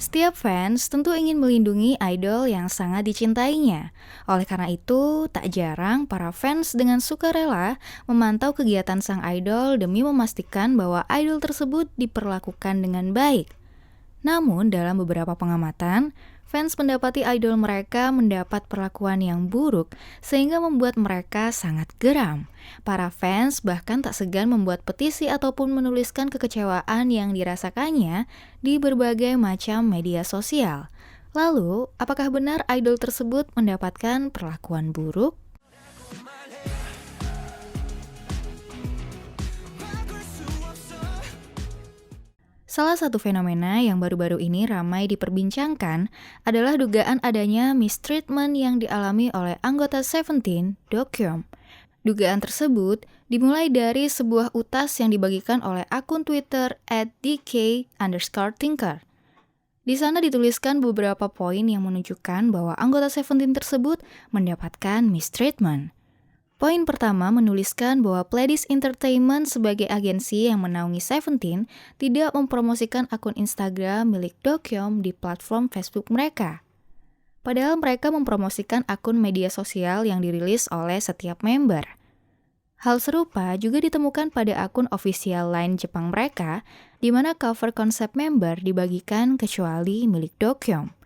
Setiap fans tentu ingin melindungi idol yang sangat dicintainya. Oleh karena itu, tak jarang para fans dengan sukarela memantau kegiatan sang idol demi memastikan bahwa idol tersebut diperlakukan dengan baik. Namun, dalam beberapa pengamatan, fans mendapati idol mereka mendapat perlakuan yang buruk sehingga membuat mereka sangat geram. Para fans bahkan tak segan membuat petisi ataupun menuliskan kekecewaan yang dirasakannya di berbagai macam media sosial. Lalu, apakah benar idol tersebut mendapatkan perlakuan buruk? Salah satu fenomena yang baru-baru ini ramai diperbincangkan adalah dugaan adanya mistreatment yang dialami oleh anggota Seventeen, Dokyeom. Dugaan tersebut dimulai dari sebuah utas yang dibagikan oleh akun Twitter @dk_thinker. Di sana dituliskan beberapa poin yang menunjukkan bahwa anggota Seventeen tersebut mendapatkan mistreatment. Poin pertama menuliskan bahwa Pledis Entertainment sebagai agensi yang menaungi Seventeen tidak mempromosikan akun Instagram milik Dokyeom di platform Facebook mereka. Padahal mereka mempromosikan akun media sosial yang dirilis oleh setiap member. Hal serupa juga ditemukan pada akun official Line Jepang mereka, di mana cover konsep member dibagikan kecuali milik Dokyeom.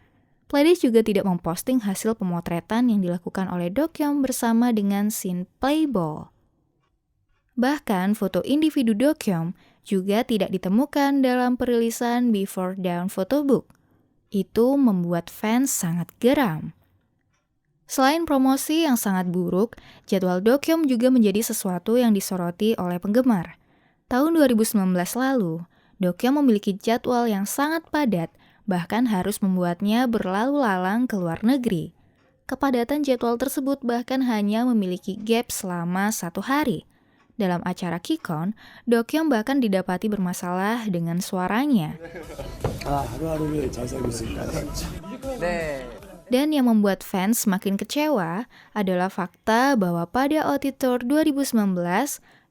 Pledis juga tidak memposting hasil pemotretan yang dilakukan oleh Dokyeom bersama dengan Shin Playboy. Bahkan foto individu Dokyeom juga tidak ditemukan dalam perilisan Before Dawn photobook. Itu membuat fans sangat geram. Selain promosi yang sangat buruk, jadwal Dokyeom juga menjadi sesuatu yang disoroti oleh penggemar. Tahun 2019 lalu, Dokyeom memiliki jadwal yang sangat padat, bahkan harus membuatnya berlalu lalang ke luar negeri. Kepadatan jadwal tersebut bahkan hanya memiliki gap selama 1 hari. Dalam acara KCON, Dokyeom bahkan didapati bermasalah dengan suaranya. Dan yang membuat fans semakin kecewa adalah fakta bahwa pada Auditor 2019,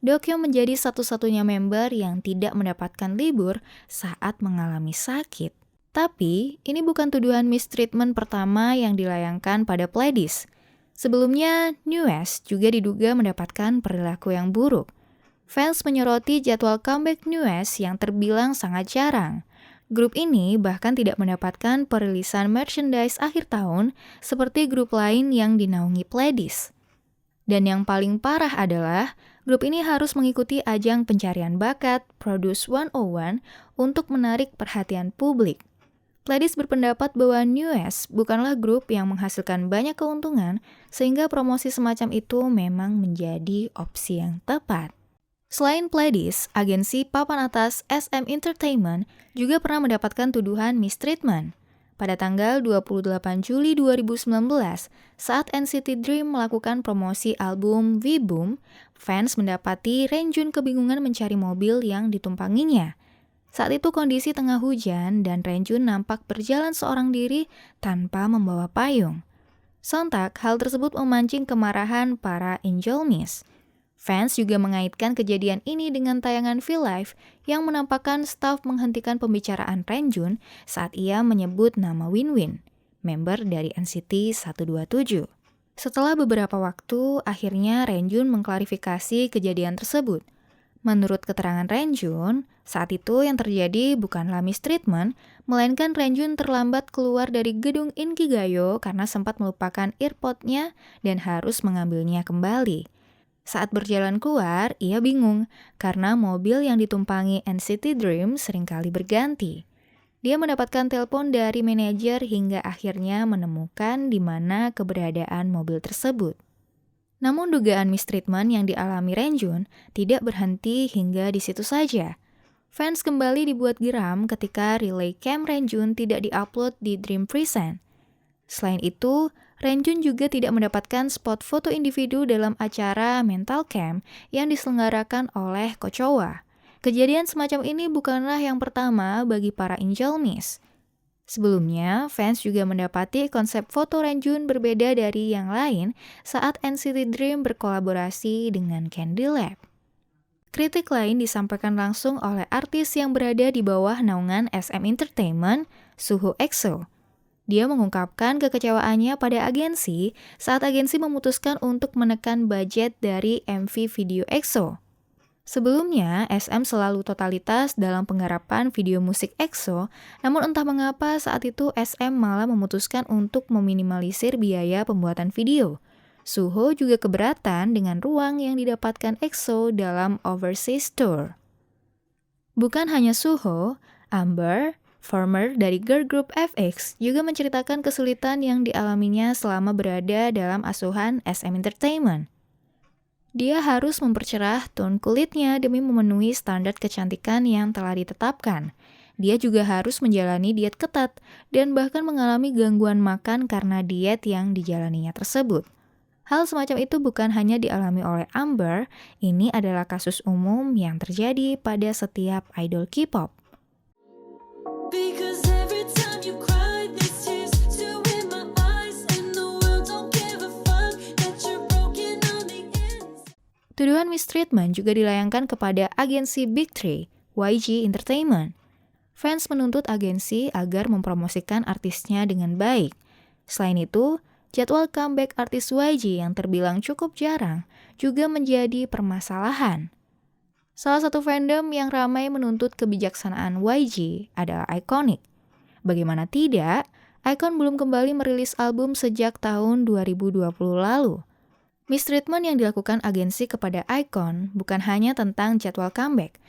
Dokyeom menjadi satu-satunya member yang tidak mendapatkan libur saat mengalami sakit. Tapi, ini bukan tuduhan mistreatment pertama yang dilayangkan pada Pledis. Sebelumnya, NU'EST juga diduga mendapatkan perilaku yang buruk. Fans menyoroti jadwal comeback NU'EST yang terbilang sangat jarang. Grup ini bahkan tidak mendapatkan perilisan merchandise akhir tahun seperti grup lain yang dinaungi Pledis. Dan yang paling parah adalah, grup ini harus mengikuti ajang pencarian bakat Produce 101 untuk menarik perhatian publik. Pledis berpendapat bahwa NU'EST bukanlah grup yang menghasilkan banyak keuntungan, sehingga promosi semacam itu memang menjadi opsi yang tepat. Selain Pledis, agensi papan atas SM Entertainment juga pernah mendapatkan tuduhan mistreatment. Pada tanggal 28 Juli 2019, saat NCT Dream melakukan promosi album V-Boom, fans mendapati Renjun kebingungan mencari mobil yang ditumpanginya. Saat itu kondisi tengah hujan dan Renjun nampak berjalan seorang diri tanpa membawa payung. Sontak, hal tersebut memancing kemarahan para Angel-Miss. Fans juga mengaitkan kejadian ini dengan tayangan V-Live yang menampakkan staf menghentikan pembicaraan Renjun saat ia menyebut nama Win-Win, member dari NCT 127. Setelah beberapa waktu, akhirnya Renjun mengklarifikasi kejadian tersebut. Menurut keterangan Renjun, saat itu yang terjadi bukanlah mistreatment, melainkan Renjun terlambat keluar dari gedung Inkigayo karena sempat melupakan earpod-nya dan harus mengambilnya kembali. Saat berjalan keluar, ia bingung karena mobil yang ditumpangi NCT Dream seringkali berganti. Dia mendapatkan telepon dari manajer hingga akhirnya menemukan di mana keberadaan mobil tersebut. Namun dugaan mistreatment yang dialami Renjun tidak berhenti hingga di situ saja. Fans kembali dibuat geram ketika relay cam Renjun tidak diupload di Dream Present. Selain itu, Renjun juga tidak mendapatkan spot foto individu dalam acara Mental Camp yang diselenggarakan oleh Kochowa. Kejadian semacam ini bukanlah yang pertama bagi para Angel-Miss. Sebelumnya, fans juga mendapati konsep foto Renjun berbeda dari yang lain saat NCT Dream berkolaborasi dengan Candy Lab. Kritik lain disampaikan langsung oleh artis yang berada di bawah naungan SM Entertainment, Suho EXO. Dia mengungkapkan kekecewaannya pada agensi saat agensi memutuskan untuk menekan budget dari MV video EXO. Sebelumnya, SM selalu totalitas dalam penggarapan video musik EXO, namun entah mengapa saat itu SM malah memutuskan untuk meminimalisir biaya pembuatan video. Suho juga keberatan dengan ruang yang didapatkan EXO dalam overseas tour. Bukan hanya Suho, Amber, former dari girl group FX, juga menceritakan kesulitan yang dialaminya selama berada dalam asuhan SM Entertainment. Dia harus mempercerah tone kulitnya demi memenuhi standar kecantikan yang telah ditetapkan. Dia juga harus menjalani diet ketat dan bahkan mengalami gangguan makan karena diet yang dijalaninya tersebut. Hal semacam itu bukan hanya dialami oleh Amber, ini adalah kasus umum yang terjadi pada setiap idol K-pop. Because every time you cry, these tears still in my eyes, and the world don't give a fuck that you're broken on the inside. Tuduhan mistreatment juga dilayangkan kepada agensi Big Three, YG Entertainment. Fans menuntut agensi agar mempromosikan artisnya dengan baik. Selain itu, jadwal comeback artis YG yang terbilang cukup jarang juga menjadi permasalahan. Salah satu fandom yang ramai menuntut kebijaksanaan YG adalah iKONIQ. Bagaimana tidak, iKON belum kembali merilis album sejak tahun 2020 lalu. Mistreatment yang dilakukan agensi kepada iKON bukan hanya tentang jadwal comeback,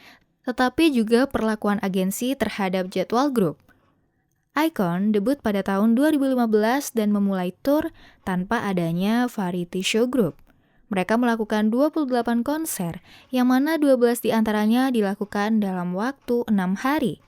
tetapi juga perlakuan agensi terhadap jadwal grup. iKON debut pada tahun 2015 dan memulai tour tanpa adanya variety show group. Mereka melakukan 28 konser, yang mana 12 diantaranya dilakukan dalam waktu 6 hari.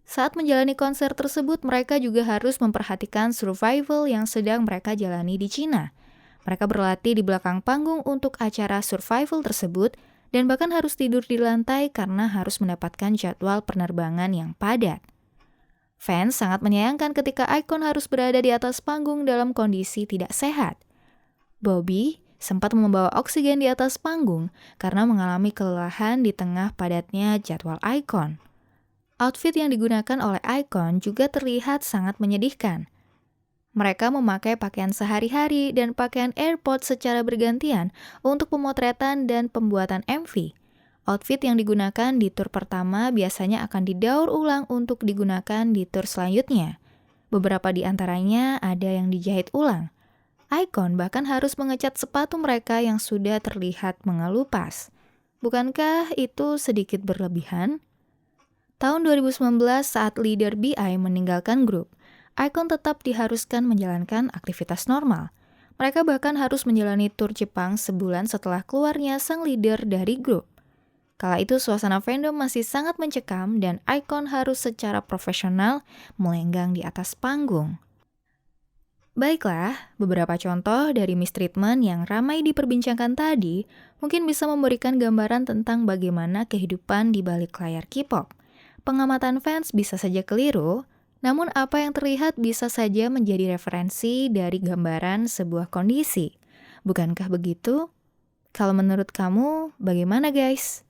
Saat menjalani konser tersebut, mereka juga harus memperhatikan survival yang sedang mereka jalani di Cina. Mereka berlatih di belakang panggung untuk acara survival tersebut, dan bahkan harus tidur di lantai karena harus mendapatkan jadwal penerbangan yang padat. Fans sangat menyayangkan ketika iKON harus berada di atas panggung dalam kondisi tidak sehat. Bobby sempat membawa oksigen di atas panggung karena mengalami kelelahan di tengah padatnya jadwal iKON. Outfit yang digunakan oleh iKON juga terlihat sangat menyedihkan. Mereka memakai pakaian sehari-hari dan pakaian airport secara bergantian untuk pemotretan dan pembuatan MV. Outfit yang digunakan di tur pertama biasanya akan didaur ulang untuk digunakan di tur selanjutnya. Beberapa di antaranya ada yang dijahit ulang. iKON bahkan harus mengecat sepatu mereka yang sudah terlihat mengelupas. Bukankah itu sedikit berlebihan? Tahun 2019 saat leader BI meninggalkan grup, iKON tetap diharuskan menjalankan aktivitas normal. Mereka bahkan harus menjalani tur Jepang sebulan setelah keluarnya sang leader dari grup. Kala itu suasana fandom masih sangat mencekam dan iKON harus secara profesional melenggang di atas panggung. Baiklah, beberapa contoh dari mistreatment yang ramai diperbincangkan tadi mungkin bisa memberikan gambaran tentang bagaimana kehidupan di balik layar K-pop. Pengamatan fans bisa saja keliru, namun apa yang terlihat bisa saja menjadi referensi dari gambaran sebuah kondisi. Bukankah begitu? Kalau menurut kamu, bagaimana guys?